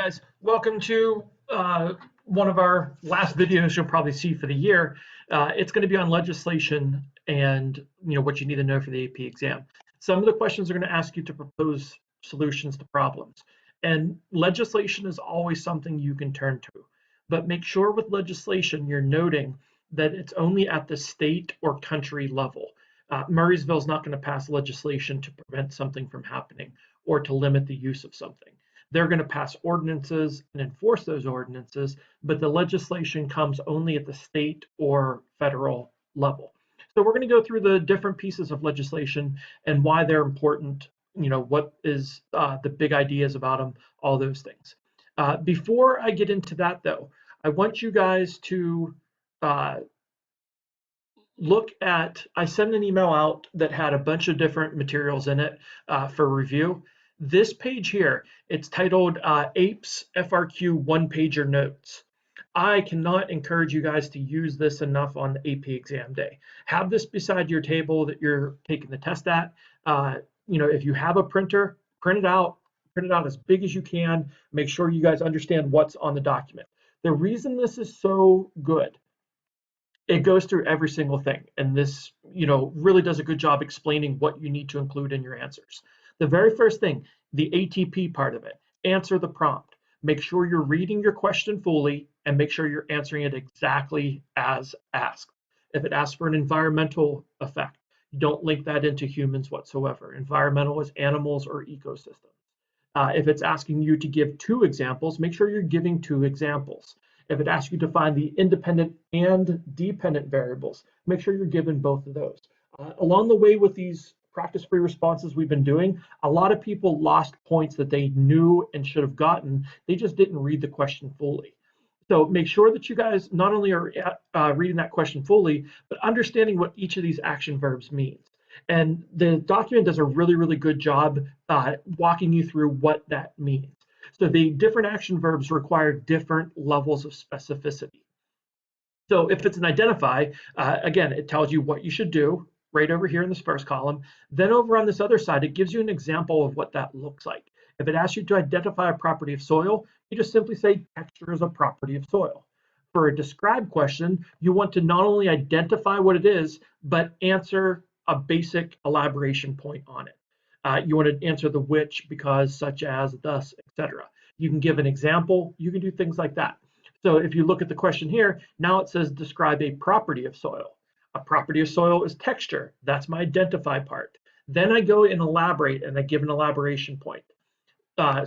Guys, welcome to one of our last videos you'll probably see for the year. It's going to be on legislation and what you need to know for the AP exam. Some of the questions are going to ask you to propose solutions to problems, and legislation is always something you can turn to. But make sure with legislation you're noting that it's only at the state or country level. Murraysville is not going to pass legislation to prevent something from happening or to limit the use of something. They're going to pass ordinances and enforce those ordinances, but the legislation comes only at the state or federal level. So we're going to go through the different pieces of legislation and why they're important, what is the big ideas about them, all those things. Before I get into that, though, I want you guys to look at, I sent an email out that had a bunch of different materials in it for review. This page here, it's titled APES FRQ one-pager notes. I cannot encourage you guys to use this enough on the AP exam day. Have this beside your table that you're taking the test at. If you have a printer, print it out as big as you can. Make sure you guys understand what's on the document. The reason this is so good, it goes through every single thing, and this really does a good job explaining what you need to include in your answers. The very first thing, the ATP part of it, answer the prompt. Make sure you're reading your question fully and make sure you're answering it exactly as asked. If it asks for an environmental effect, don't link that into humans whatsoever. Environmental is animals or ecosystems. If it's asking you to give two examples, make sure you're giving two examples. If it asks you to find the independent and dependent variables, make sure you're given both of those. Along the way with these practice-free responses we've been doing, a lot of people lost points that they knew and should have gotten. They just didn't read the question fully. So make sure that you guys not only are reading that question fully, but understanding what each of these action verbs means. And the document does a really, really good job walking you through what that means. So the different action verbs require different levels of specificity. So if it's an identify, again, it tells you what you should do right over here in this first column. Then over on this other side, it gives you an example of what that looks like. If it asks you to identify a property of soil, you just simply say texture is a property of soil. For a describe question, you want to not only identify what it is, but answer a basic elaboration point on it. You want to answer the which, because, such as, thus, etc. You can give an example. You can do things like that. So if you look at the question here, now it says describe a property of soil. A property of soil is texture. That's my identify part. Then I go and elaborate, and I give an elaboration point.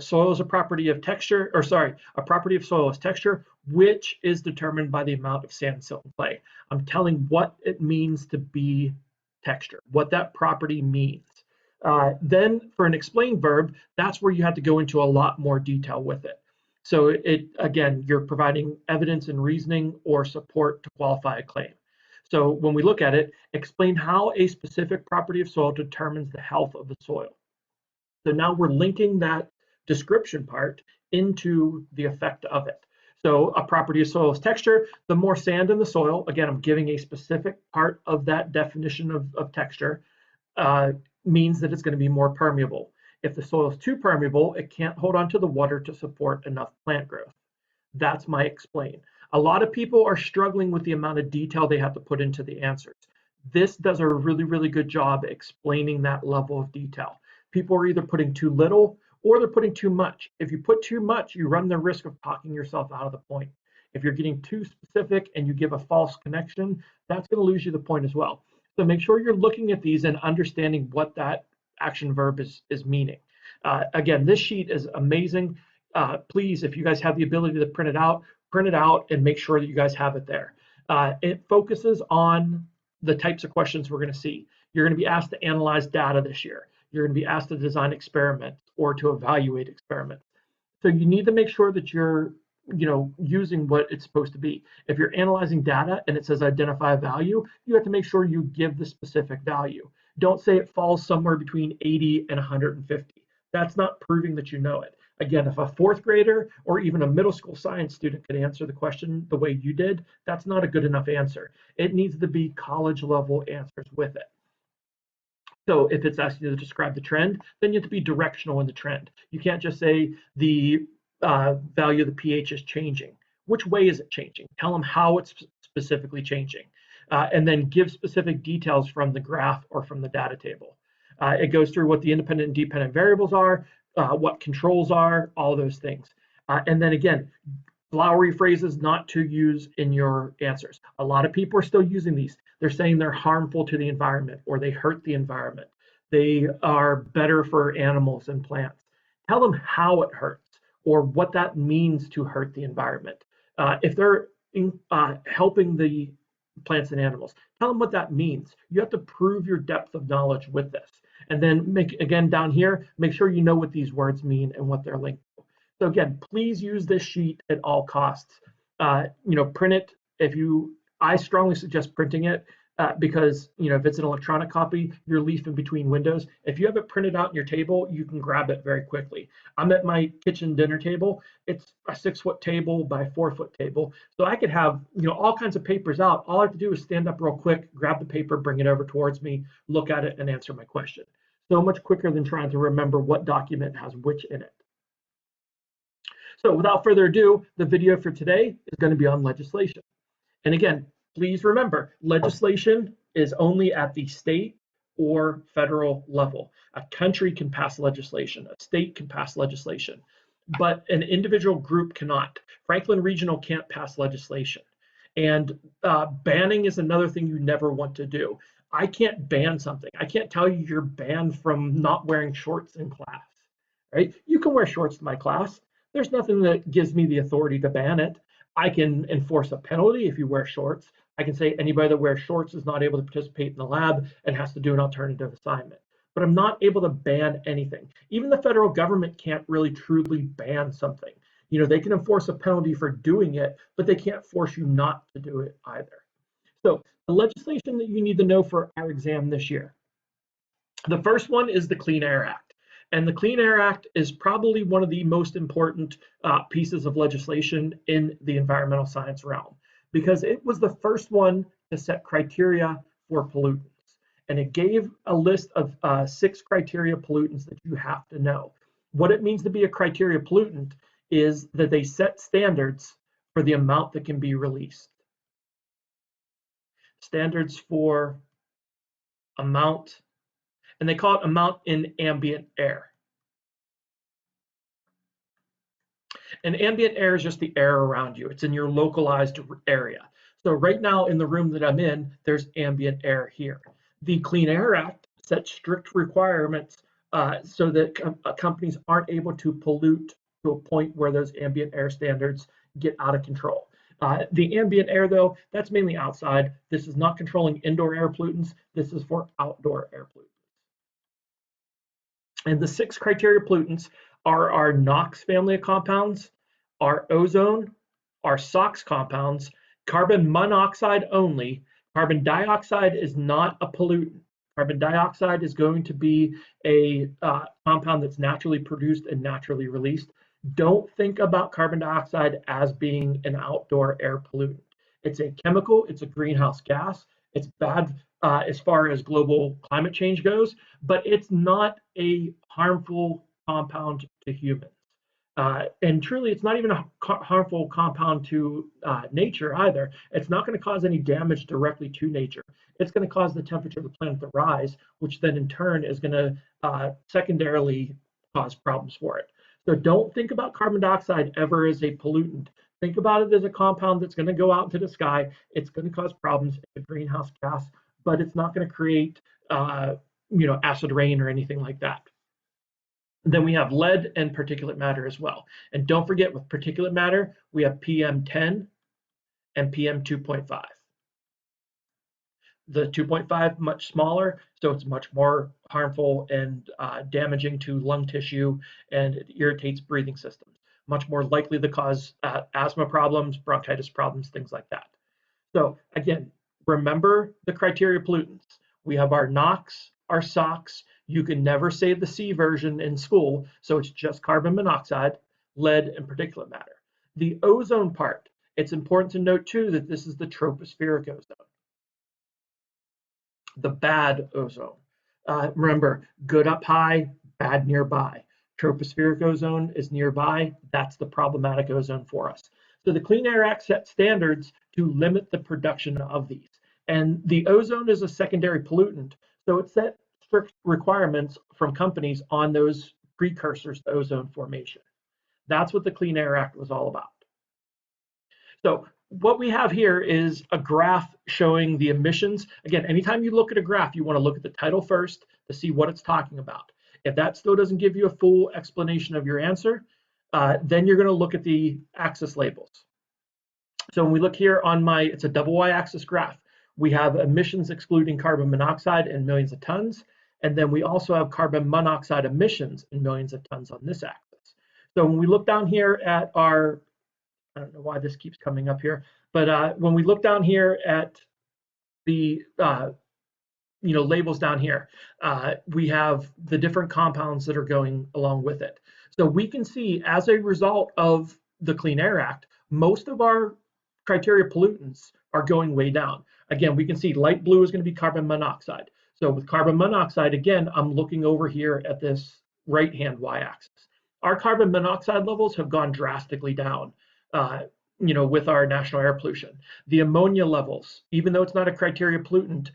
Soil is a property of texture, a property of soil is texture, which is determined by the amount of sand, silt, and clay. I'm telling what it means to be texture, what that property means. Then for an explain verb, that's where you have to go into a lot more detail with it. So again, you're providing evidence and reasoning or support to qualify a claim. So when we look at it, explain how a specific property of soil determines the health of the soil. So now we're linking that description part into the effect of it. So a property of soil is texture. The more sand in the soil, again, I'm giving a specific part of that definition of texture, means that it's going to be more permeable. If the soil is too permeable, it can't hold on to the water to support enough plant growth. That's my explain. A lot of people are struggling with the amount of detail they have to put into the answers. This does a really, really good job explaining that level of detail. People are either putting too little or they're putting too much. If you put too much, you run the risk of talking yourself out of the point. If you're getting too specific and you give a false connection, that's going to lose you the point as well. So make sure you're looking at these and understanding what that action verb is meaning. Again, this sheet is amazing. Please, if you guys have the ability to print it out and make sure that you guys have it there. It focuses on the types of questions we're going to see. You're going to be asked to analyze data this year. You're going to be asked to design experiments or to evaluate experiments. So you need to make sure that you're using what it's supposed to be. If you're analyzing data and it says identify a value, you have to make sure you give the specific value. Don't say it falls somewhere between 80 and 150. That's not proving that you know it. Again, if a fourth grader or even a middle school science student could answer the question the way you did, that's not a good enough answer. It needs to be college level answers with it. So if it's asking you to describe the trend, then you have to be directional in the trend. You can't just say the value of the pH is changing. Which way is it changing? Tell them how it's specifically changing. And then give specific details from the graph or from the data table. It goes through what the independent and dependent variables are, what controls are, all those things. And then again, flowery phrases not to use in your answers. A lot of people are still using these. They're saying they're harmful to the environment or they hurt the environment. They are better for animals and plants. Tell them how it hurts or what that means to hurt the environment. If they're helping the plants and animals, tell them what that means. You have to prove your depth of knowledge with this. And then again down here, make sure you know what these words mean and what they're linked to. So again, please use this sheet at all costs. Print it. I strongly suggest printing it because if it's an electronic copy, you're leafing between windows. If you have it printed out on your table, you can grab it very quickly. I'm at my kitchen dinner table. It's a 6-foot table by 4-foot table, so I could have all kinds of papers out. All I have to do is stand up real quick, grab the paper, bring it over towards me, look at it, and answer my question. So much quicker than trying to remember what document has which in it. So without further ado, the video for today is going to be on legislation. And again, please remember, legislation is only at the state or federal level. A country can pass legislation, a state can pass legislation, but an individual group cannot. Franklin Regional can't pass legislation. And banning is another thing you never want to do. I can't ban something. I can't tell you you're banned from not wearing shorts in class, right? You can wear shorts to my class. There's nothing that gives me the authority to ban it. I can enforce a penalty if you wear shorts. I can say anybody that wears shorts is not able to participate in the lab and has to do an alternative assignment. But I'm not able to ban anything. Even the federal government can't really truly ban something. They can enforce a penalty for doing it, but they can't force you not to do it either. So the legislation that you need to know for our exam this year. The first one is the Clean Air Act. And the Clean Air Act is probably one of the most important pieces of legislation in the environmental science realm because it was the first one to set criteria for pollutants. And it gave a list of 6 criteria pollutants that you have to know. What it means to be a criteria pollutant is that they set standards for the amount that can be released. Standards for amount, and they call it amount in ambient air. And ambient air is just the air around you. It's in your localized area. So right now in the room that I'm in, there's ambient air here. The Clean Air Act sets strict requirements so that companies aren't able to pollute to a point where those ambient air standards get out of control. The ambient air, though, that's mainly outside. This is not controlling indoor air pollutants. This is for outdoor air pollutants. And the 6 criteria pollutants are our NOx family of compounds, our ozone, our SOx compounds, carbon monoxide only. Carbon dioxide is not a pollutant. Carbon dioxide is going to be a compound that's naturally produced and naturally released. Don't think about carbon dioxide as being an outdoor air pollutant. It's a chemical, it's a greenhouse gas. It's bad as far as global climate change goes, but it's not a harmful compound to humans. And truly, it's not even a harmful compound to nature either. It's not going to cause any damage directly to nature. It's going to cause the temperature of the planet to rise, which then in turn is going to secondarily cause problems for it. So don't think about carbon dioxide ever as a pollutant. Think about it as a compound that's going to go out into the sky. It's going to cause problems. It's a greenhouse gas, but it's not going to create acid rain or anything like that. Then we have lead and particulate matter as well. And don't forget, with particulate matter, we have PM10 and PM2.5. The 2.5 much smaller, so it's much more harmful and damaging to lung tissue, and it irritates breathing systems. Much more likely to cause asthma problems, bronchitis problems, things like that. So again, remember the criteria pollutants. We have our NOx, our SOx. You can never say the C version in school, so it's just carbon monoxide, lead, and particulate matter. The ozone part, it's important to note too that this is the tropospheric ozone. The bad ozone. Remember, good up high, bad nearby. Tropospheric ozone is nearby. That's the problematic ozone for us. So the Clean Air Act set standards to limit the production of these. And the ozone is a secondary pollutant, so it set strict requirements from companies on those precursors to ozone formation. That's what the Clean Air Act was all about. So what we have here is a graph showing the emissions. Again, anytime you look at a graph, you want to look at the title first to see what it's talking about. If that still doesn't give you a full explanation of your answer, then you're going to look at the axis labels. So when we look here on it's a double y-axis graph. We have emissions excluding carbon monoxide in millions of tons, and then we also have carbon monoxide emissions in millions of tons on this axis. So when we look down here at our, I don't know why this keeps coming up here, but when we look down here at the labels down here, we have the different compounds that are going along with it. So we can see as a result of the Clean Air Act, most of our criteria pollutants are going way down. Again, we can see light blue is going to be carbon monoxide. So with carbon monoxide, again, I'm looking over here at this right-hand y-axis. Our carbon monoxide levels have gone drastically down, with our national air pollution. The ammonia levels, even though it's not a criteria pollutant,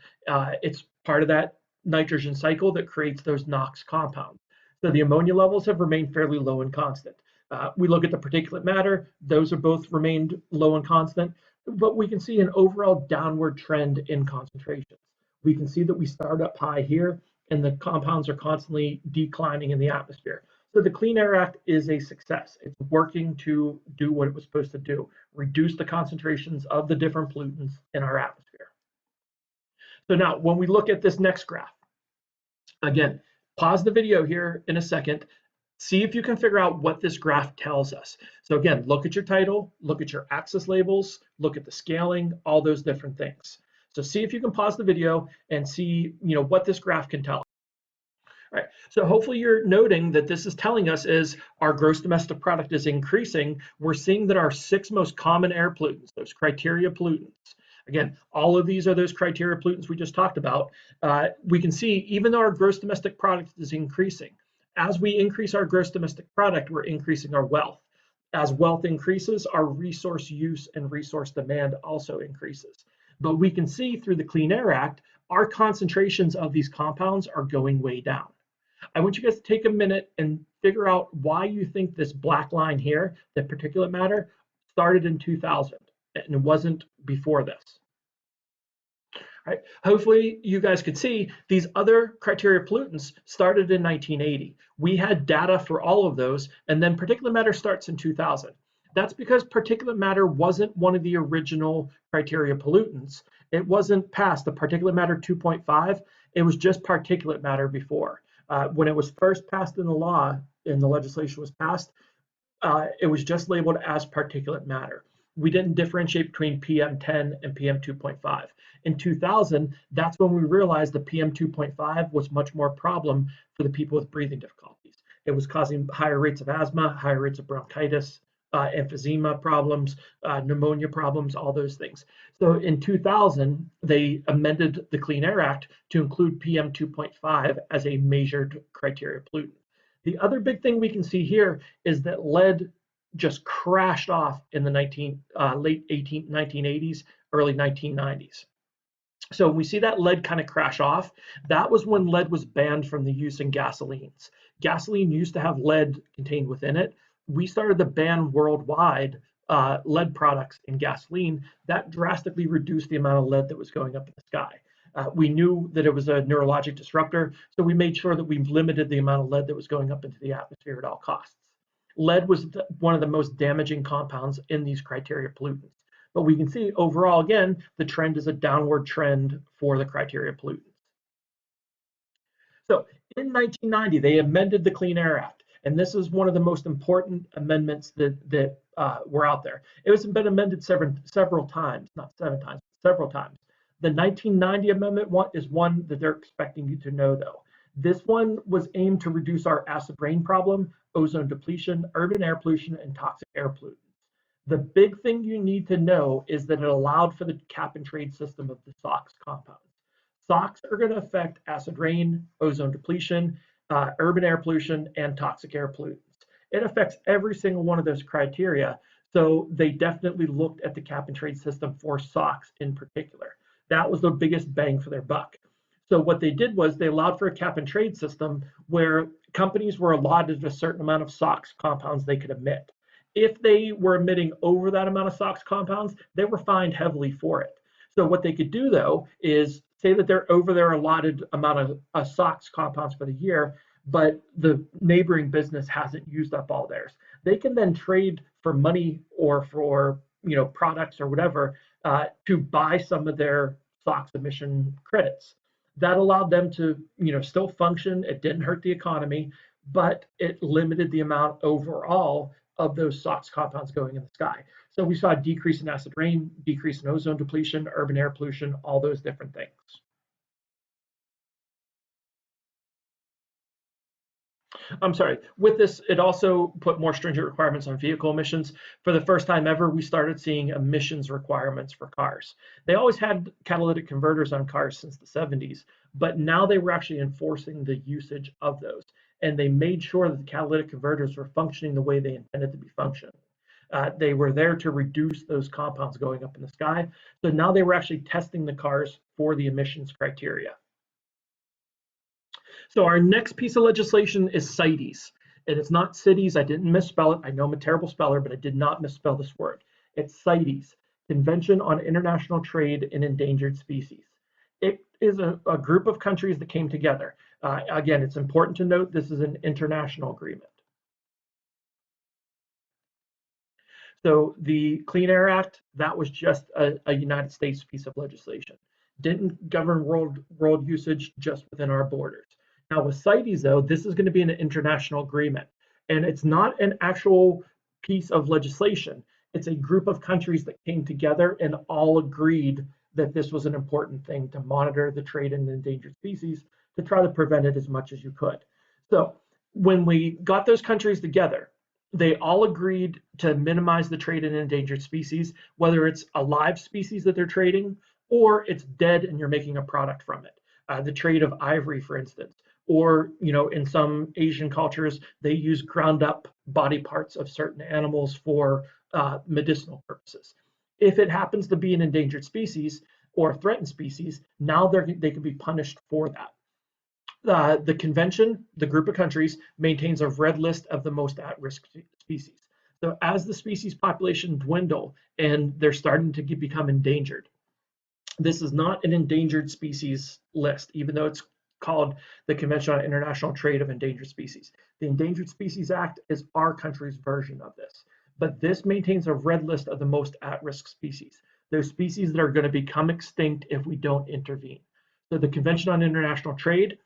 it's part of that nitrogen cycle that creates those NOx compounds. So the ammonia levels have remained fairly low and constant. We look at the particulate matter, those have both remained low and constant, but we can see an overall downward trend in concentrations. We can see that we start up high here and the compounds are constantly declining in the atmosphere. So the Clean Air Act is a success. It's working to do what it was supposed to do, reduce the concentrations of the different pollutants in our atmosphere. So now when we look at this next graph, again, pause the video here in a second. See if you can figure out what this graph tells us. So again, look at your title, look at your axis labels, look at the scaling, all those different things. So see if you can pause the video and see, what this graph can tell. All right, so hopefully you're noting that this is telling us is our gross domestic product is increasing. We're seeing that our 6 most common air pollutants, those criteria pollutants, again, all of these are those criteria pollutants we just talked about. We can see even though our gross domestic product is increasing, as we increase our gross domestic product, we're increasing our wealth. As wealth increases, our resource use and resource demand also increases. But we can see through the Clean Air Act, our concentrations of these compounds are going way down. I want you guys to take a minute and figure out why you think this black line here, the particulate matter, started in 2000 and it wasn't before this. Right. Hopefully you guys could see these other criteria pollutants started in 1980. We had data for all of those, and then particulate matter starts in 2000. That's because particulate matter wasn't one of the original criteria pollutants. It wasn't past the particulate matter 2.5. It was just particulate matter before. When it was first passed in the law, and the legislation was passed, it was just labeled as particulate matter. We didn't differentiate between PM10 and PM2.5. In 2000, that's when we realized the PM2.5 was much more a problem for the people with breathing difficulties. It was causing higher rates of asthma, higher rates of bronchitis, emphysema problems, pneumonia problems, all those things. So in 2000, they amended the Clean Air Act to include PM2.5 as a measured criteria pollutant. The other big thing we can see here is that lead just crashed off in the late 1980s, early 1990s. So when we see that lead kind of crash off, that was when lead was banned from the use in gasolines. Gasoline used to have lead contained within it. We started to ban worldwide lead products in gasoline. That drastically reduced the amount of lead that was going up in the sky. We knew that it was a neurologic disruptor, so we made sure that we limited the amount of lead that was going up into the atmosphere at all costs. Lead was one of the most damaging compounds in these criteria pollutants. But we can see overall, again, the trend is a downward trend for the criteria pollutants. So in 1990, they amended the Clean Air Act. And this is one of the most important amendments that were out there. It has been amended several times, not 7 times, several times. The 1990 amendment is one that they're expecting you to know, though. This one was aimed to reduce our acid rain problem, ozone depletion, urban air pollution, and toxic air pollutants. The big thing you need to know is that it allowed for the cap and trade system of the SOx compounds. SOx are going to affect acid rain, ozone depletion, urban air pollution, and toxic air pollutants. It affects every single one of those criteria. So they definitely looked at the cap and trade system for SOx in particular. That was the biggest bang for their buck. So what they did was they allowed for a cap and trade system where companies were allotted a certain amount of SOx compounds they could emit. If they were emitting over that amount of SOx compounds, they were fined heavily for it. So what they could do though is say that they're over their allotted amount of SOx compounds for the year, but the neighboring business hasn't used up all theirs. They can then trade for money or for products or whatever to buy some of their SOx emission credits. That allowed them to still function. It didn't hurt the economy, but it limited the amount overall of those SOx compounds going in the sky. So we saw a decrease in acid rain, decrease in ozone depletion, urban air pollution, all those different things. I'm sorry, with this, it also put more stringent requirements on vehicle emissions. For the first time ever, we started seeing emissions requirements for cars. They always had catalytic converters on cars since the 70s, but now they were actually enforcing the usage of those. And they made sure that the catalytic converters were functioning the way they intended to be functioning. They were there to reduce those compounds going up in the sky. So now they were actually testing the cars for the emissions criteria. So our next piece of legislation is CITES. And it's not cities. I didn't misspell it. I know I'm a terrible speller, but I did not misspell this word. It's CITES, Convention on International Trade in Endangered Species. It is a group of countries that came together. Again, it's important to note this is an international agreement. So the Clean Air Act, that was just a United States piece of legislation. Didn't govern world usage just within our borders. Now with CITES though, this is going to be an international agreement, and it's not an actual piece of legislation. It's a group of countries that came together and all agreed that this was an important thing to monitor the trade in endangered species to try to prevent it as much as you could. So when we got those countries together, they all agreed to minimize the trade in endangered species, whether it's a live species that they're trading or it's dead and you're making a product from it. The trade of ivory, for instance, or in some Asian cultures, they use ground up body parts of certain animals for medicinal purposes. If it happens to be an endangered species or threatened species, now they can be punished for that. The convention, the group of countries, maintains a red list of the most at-risk species. So as the species population dwindle and they're starting to become endangered, this is not an endangered species list, even though it's called the Convention on International Trade of Endangered Species. The Endangered Species Act is our country's version of this, but this maintains a red list of the most at-risk species. Those species that are going to become extinct if we don't intervene. So the Convention on International Trade,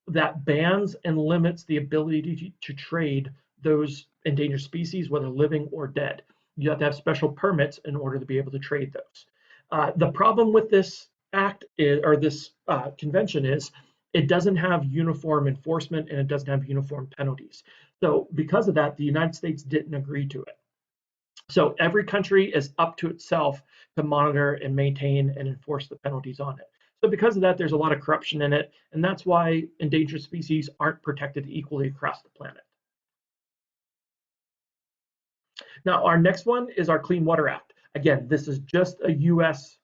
that bans and limits the ability to trade those endangered species, whether living or dead. You have to have special permits in order to be able to trade those. The problem with this act or this convention is it doesn't have uniform enforcement and it doesn't have uniform penalties. So because of that, the United States didn't agree to it. So every country is up to itself to monitor and maintain and enforce the penalties on it. So because of that, there's a lot of corruption in it, and that's why endangered species aren't protected equally across the planet. Now, our next one is our Clean Water Act. Again, this is just a US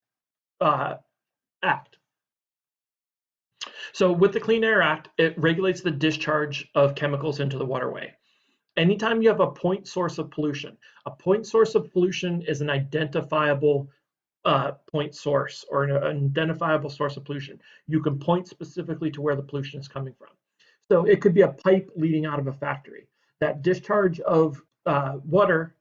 act. So with the Clean Air Act, it regulates the discharge of chemicals into the waterway. Anytime you have a point source of pollution, a point source of pollution is an identifiable point source or an identifiable source of pollution. You can point specifically to where the pollution is coming from. So it could be a pipe leading out of a factory. That discharge of water,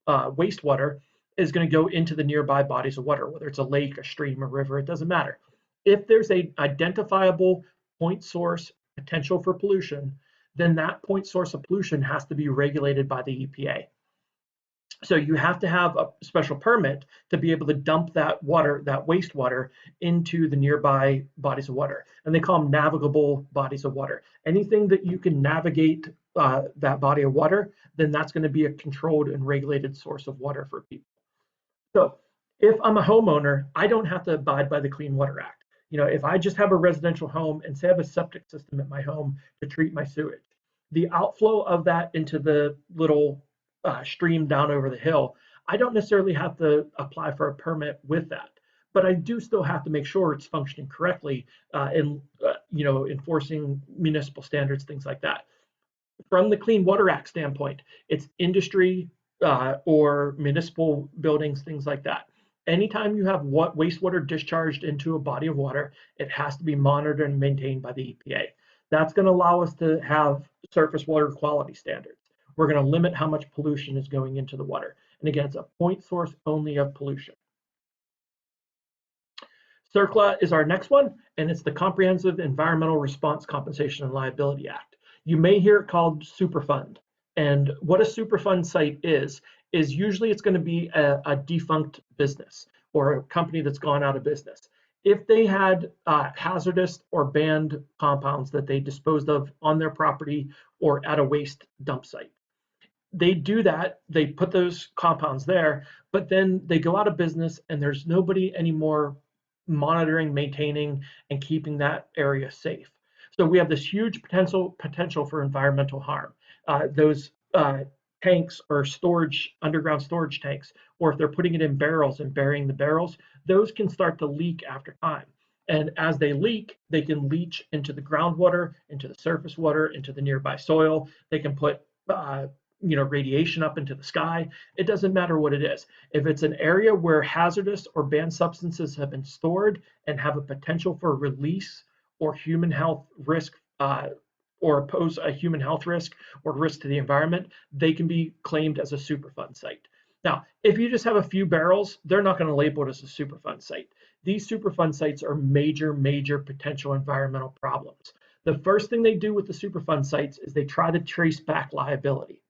wastewater, is going to go into the nearby bodies of water, whether it's a lake, a stream, a river, it doesn't matter. If there's a identifiable point source potential for pollution, then that point source of pollution has to be regulated by the EPA. So you have to have a special permit to be able to dump that water, that wastewater, into the nearby bodies of water. And they call them navigable bodies of water. Anything that you can navigate that body of water, then that's going to be a controlled and regulated source of water for people. So if I'm a homeowner, I don't have to abide by the Clean Water Act. If I just have a residential home and say I have a septic system at my home to treat my sewage, the outflow of that into the little stream down over the hill, I don't necessarily have to apply for a permit with that, but I do still have to make sure it's functioning correctly and enforcing municipal standards, things like that. From the Clean Water Act standpoint, it's industry or municipal buildings, things like that. Anytime you have wastewater discharged into a body of water, it has to be monitored and maintained by the EPA. That's going to allow us to have surface water quality standards. We're going to limit how much pollution is going into the water. And again, it's a point source only of pollution. CERCLA is our next one, and it's the Comprehensive Environmental Response Compensation and Liability Act. You may hear it called Superfund. And what a Superfund site is usually it's going to be a defunct business or a company that's gone out of business. If they had hazardous or banned compounds that they disposed of on their property or at a waste dump site, they do that, they put those compounds there, but then they go out of business and there's nobody anymore monitoring, maintaining, and keeping that area safe. So we have this huge potential for environmental harm. Those tanks or underground storage tanks, or if they're putting it in barrels and burying the barrels, those can start to leak after time. And as they leak, they can leach into the groundwater, into the surface water, into the nearby soil. They can put radiation up into the sky. It doesn't matter what it is. If it's an area where hazardous or banned substances have been stored and have a potential for release or human health risk or pose a human health risk or risk to the environment, they can be claimed as a Superfund site. Now, if you just have a few barrels, they're not going to label it as a Superfund site. These Superfund sites are major potential environmental problems. The first thing they do with the Superfund sites is they try to trace back liability.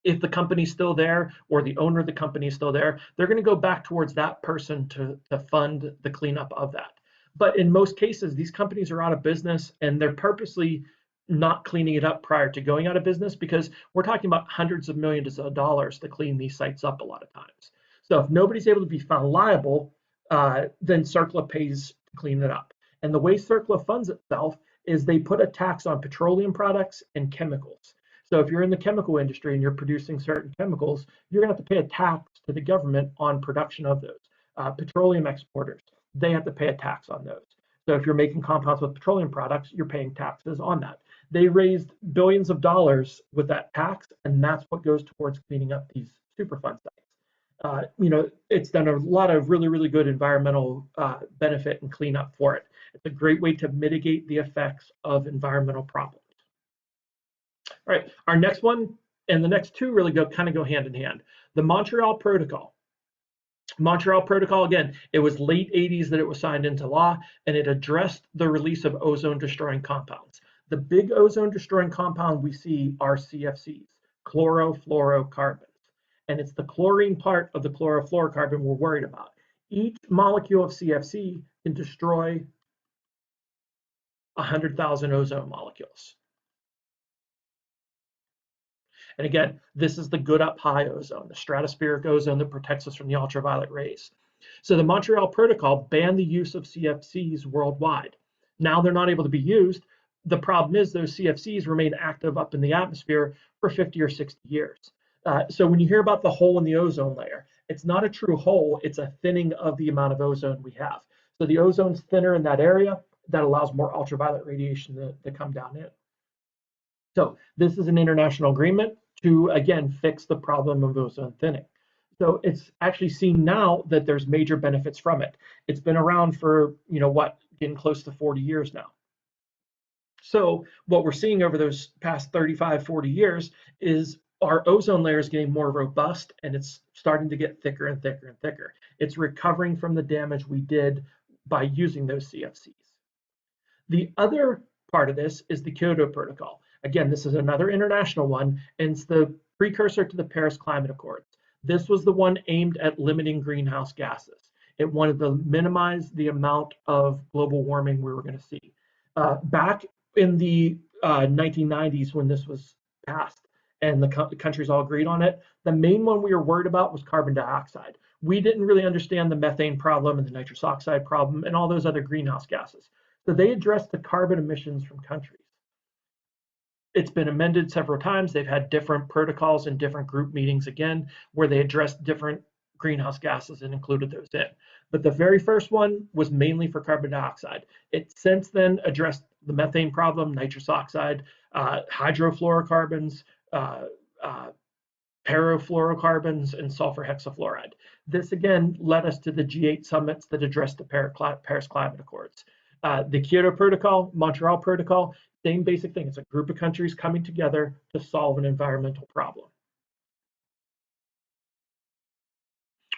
If the company's still there or the owner of the company is still there, they're going to go back towards that person to fund the cleanup of that. But in most cases, these companies are out of business and they're purposely not cleaning it up prior to going out of business, because we're talking about hundreds of millions of dollars to clean these sites up a lot of times. So if nobody's able to be found liable, then CERCLA pays to clean it up. And the way CERCLA funds itself is they put a tax on petroleum products and chemicals. So if you're in the chemical industry and you're producing certain chemicals, you're going to have to pay a tax to the government on production of those. Petroleum exporters, they have to pay a tax on those. So if you're making compounds with petroleum products, you're paying taxes on that. They raised billions of dollars with that tax, and that's what goes towards cleaning up these Superfund sites. It's done a lot of really good environmental benefit and cleanup for it. It's a great way to mitigate the effects of environmental problems. All right, our next one and the next two really go hand in hand. The Montreal Protocol. Montreal Protocol, again, it was late 80s that it was signed into law, and it addressed the release of ozone-destroying compounds. The big ozone-destroying compound we see are CFCs, chlorofluorocarbons. And it's the chlorine part of the chlorofluorocarbon we're worried about. Each molecule of CFC can destroy 100,000 ozone molecules. And again, this is the good up high ozone, the stratospheric ozone that protects us from the ultraviolet rays. So the Montreal Protocol banned the use of CFCs worldwide. Now they're not able to be used. The problem is those CFCs remain active up in the atmosphere for 50 or 60 years. So when you hear about the hole in the ozone layer, it's not a true hole, it's a thinning of the amount of ozone we have. So the ozone's thinner in that area, that allows more ultraviolet radiation to come down in. So this is an international agreement to, again, fix the problem of ozone thinning. So it's actually seen now that there's major benefits from it. It's been around for, getting close to 40 years now. So what we're seeing over those past 35, 40 years is our ozone layer is getting more robust, and it's starting to get thicker and thicker and thicker. It's recovering from the damage we did by using those CFCs. The other part of this is the Kyoto Protocol. Again, this is another international one, and it's the precursor to the Paris Climate Accords. This was the one aimed at limiting greenhouse gases. It wanted to minimize the amount of global warming we were going to see. Back in the 1990s, when this was passed and the countries all agreed on it, the main one we were worried about was carbon dioxide. We didn't really understand the methane problem and the nitrous oxide problem and all those other greenhouse gases. So they addressed the carbon emissions from countries. It's been amended several times. They've had different protocols and different group meetings again, where they addressed different greenhouse gases and included those in. But the very first one was mainly for carbon dioxide. It since then addressed the methane problem, nitrous oxide, hydrofluorocarbons, uh, uh, perfluorocarbons, and sulfur hexafluoride. This again led us to the G8 summits that addressed the Paris Climate Accords. The Kyoto Protocol, Montreal Protocol, same basic thing. It's a group of countries coming together to solve an environmental problem.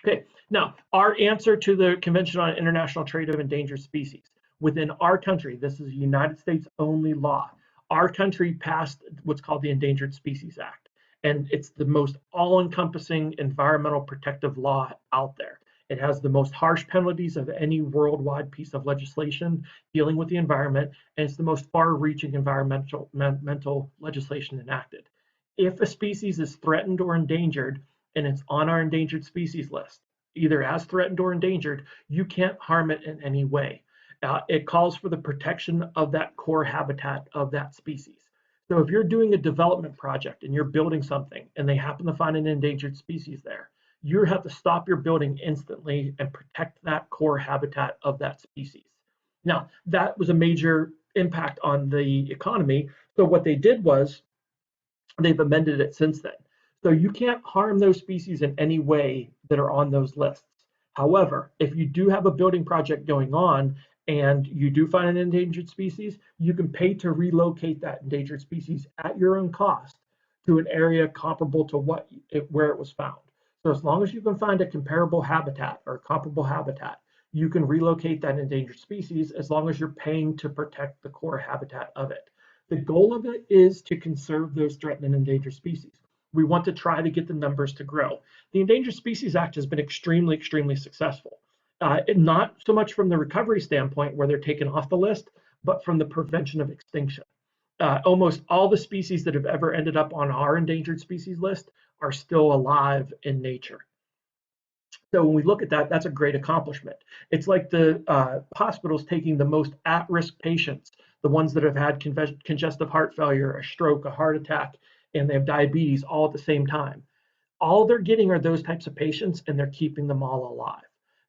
Okay, now our answer to the Convention on International Trade of Endangered Species. Within our country, this is a United States only law. Our country passed what's called the Endangered Species Act, and it's the most all-encompassing environmental protective law out there. It has the most harsh penalties of any worldwide piece of legislation dealing with the environment, and it's the most far-reaching environmental legislation enacted. If a species is threatened or endangered, and it's on our endangered species list, either as threatened or endangered, you can't harm it in any way. It calls for the protection of that core habitat of that species. So if you're doing a development project and you're building something and they happen to find an endangered species there, you have to stop your building instantly and protect that core habitat of that species. Now, that was a major impact on the economy. So what they did was they've amended it since then. So you can't harm those species in any way that are on those lists. However, if you do have a building project going on and you do find an endangered species, you can pay to relocate that endangered species at your own cost to an area comparable to where it was found. So as long as you can find a comparable habitat or comparable habitat, you can relocate that endangered species as long as you're paying to protect the core habitat of it. The goal of it is to conserve those threatened and endangered species. We want to try to get the numbers to grow. The Endangered Species Act has been extremely, extremely successful. Not so much from the recovery standpoint where they're taken off the list, but from the prevention of extinction. Almost all the species that have ever ended up on our endangered species list are still alive in nature. So when we look at that, that's a great accomplishment. It's like the hospitals taking the most at-risk patients, the ones that have had congestive heart failure, a stroke, a heart attack, and they have diabetes all at the same time. All they're getting are those types of patients, and they're keeping them all alive.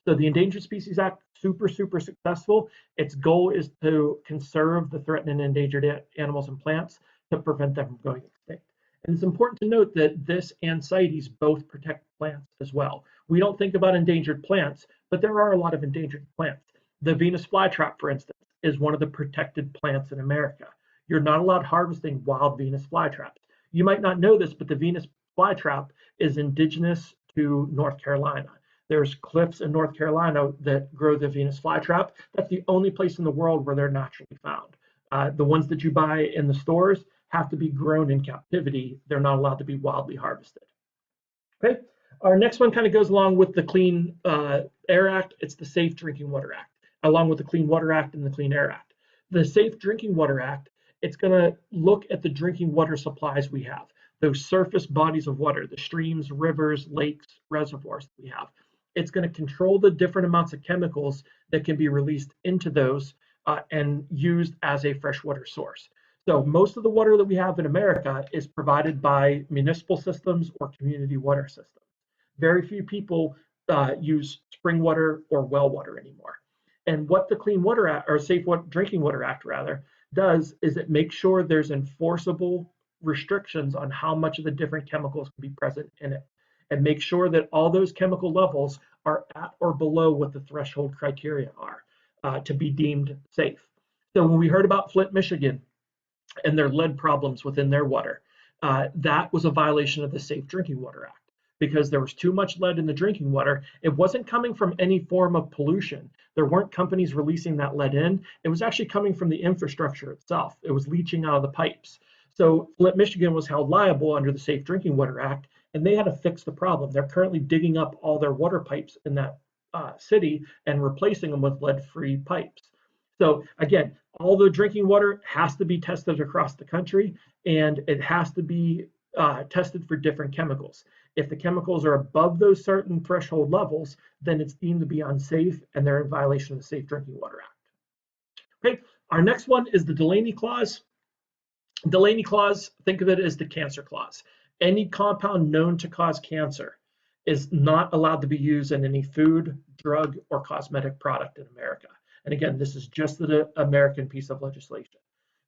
So the Endangered Species Act, super, super successful. Its goal is to conserve the threatened and endangered animals and plants to prevent them from going extinct. And it's important to note that this and CITES both protect plants as well. We don't think about endangered plants, but there are a lot of endangered plants. The Venus flytrap, for instance, is one of the protected plants in America. You're not allowed harvesting wild Venus flytraps. You might not know this, but the Venus flytrap is indigenous to North Carolina. There's cliffs in North Carolina that grow the Venus flytrap. That's the only place in the world where they're naturally found. The ones that you buy in the stores have to be grown in captivity. They're not allowed to be wildly harvested. Okay, our next one kind of goes along with the Clean Air Act. It's the Safe Drinking Water Act, along with the Clean Water Act and the Clean Air Act. The Safe Drinking Water Act, it's going to look at the drinking water supplies we have, those surface bodies of water, the streams, rivers, lakes, reservoirs that we have. It's going to control the different amounts of chemicals that can be released into those and used as a freshwater source. So most of the water that we have in America is provided by municipal systems or community water systems. Very few people use spring water or well water anymore. And what the Clean Water Act, or Safe Drinking Water Act rather, does is it makes sure there's enforceable restrictions on how much of the different chemicals can be present in it, and make sure that all those chemical levels are at or below what the threshold criteria are to be deemed safe. So when we heard about Flint, Michigan, and their lead problems within their water, that was a violation of the Safe Drinking Water Act because there was too much lead in the drinking water. It wasn't coming from any form of pollution. There weren't companies releasing that lead in. It was actually coming from the infrastructure itself. It was leaching out of the pipes. So Flint, Michigan was held liable under the Safe Drinking Water Act, and they had to fix the problem. They're currently digging up all their water pipes in that city and replacing them with lead-free pipes. So again, all the drinking water has to be tested across the country, and it has to be tested for different chemicals. If the chemicals are above those certain threshold levels, then it's deemed to be unsafe and they're in violation of the Safe Drinking Water Act. Okay, our next one is the Delaney Clause. Delaney Clause, think of it as the cancer clause. Any compound known to cause cancer is not allowed to be used in any food, drug, or cosmetic product in America. And again, this is just the American piece of legislation.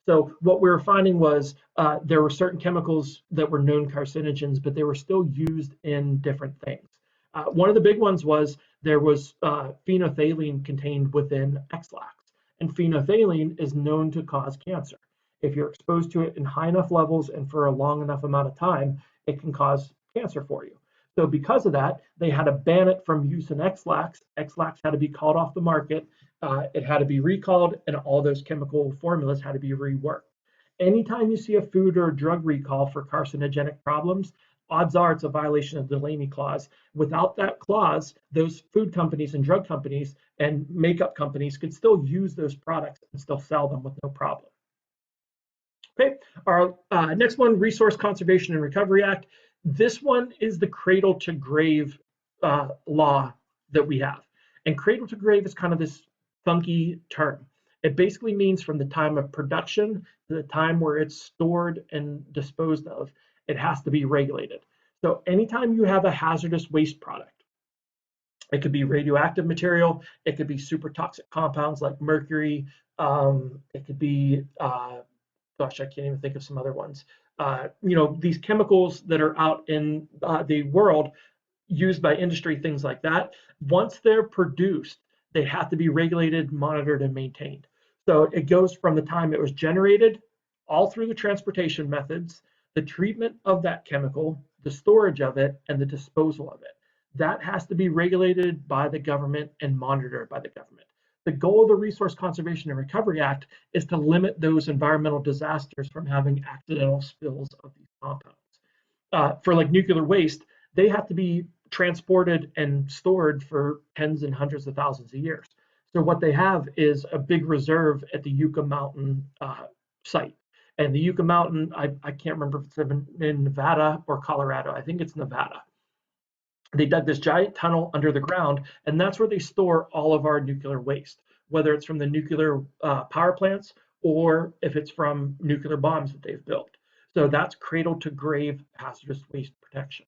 So what we were finding was there were certain chemicals that were known carcinogens, but they were still used in different things. One of the big ones was there was phenolphthalein contained within Ex-Lax, and phenolphthalein is known to cause cancer. If you're exposed to it in high enough levels and for a long enough amount of time, it can cause cancer for you. So because of that, they had to ban it from use in Ex-Lax. Ex-Lax had to be called off the market. It had to be recalled, and all those chemical formulas had to be reworked. Anytime you see a food or drug recall for carcinogenic problems, odds are it's a violation of the Delaney Clause. Without that clause, those food companies and drug companies and makeup companies could still use those products and still sell them with no problem. Okay, our next one, Resource Conservation and Recovery Act. This one is the cradle to grave law that we have. And cradle to grave is kind of this funky term. It basically means from the time of production to the time where it's stored and disposed of, it has to be regulated. So anytime you have a hazardous waste product, it could be radioactive material, it could be super toxic compounds like mercury, it could be, gosh, I can't even think of some other ones. These chemicals that are out in the world used by industry, things like that, once they're produced, they have to be regulated, monitored, and maintained. So it goes from the time it was generated all through the transportation methods, the treatment of that chemical, the storage of it, and the disposal of it. That has to be regulated by the government and monitored by the government. The goal of the Resource Conservation and Recovery Act is to limit those environmental disasters from having accidental spills of these compounds. For like nuclear waste, they have to be transported and stored for tens and hundreds of thousands of years. So what they have is a big reserve at the Yucca Mountain site. And the Yucca Mountain, I can't remember if it's in Nevada or Colorado. I think it's Nevada. They dug this giant tunnel under the ground, and that's where they store all of our nuclear waste, whether it's from the nuclear power plants or if it's from nuclear bombs that they've built. So that's cradle to grave hazardous waste protection.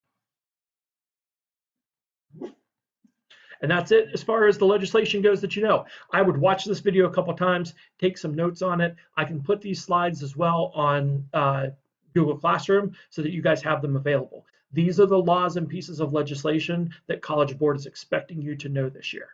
And that's it as far as the legislation goes that you know. I would watch this video a couple times, take some notes on it. I can put these slides as well on Google Classroom so that you guys have them available. These are the laws and pieces of legislation that College Board is expecting you to know this year.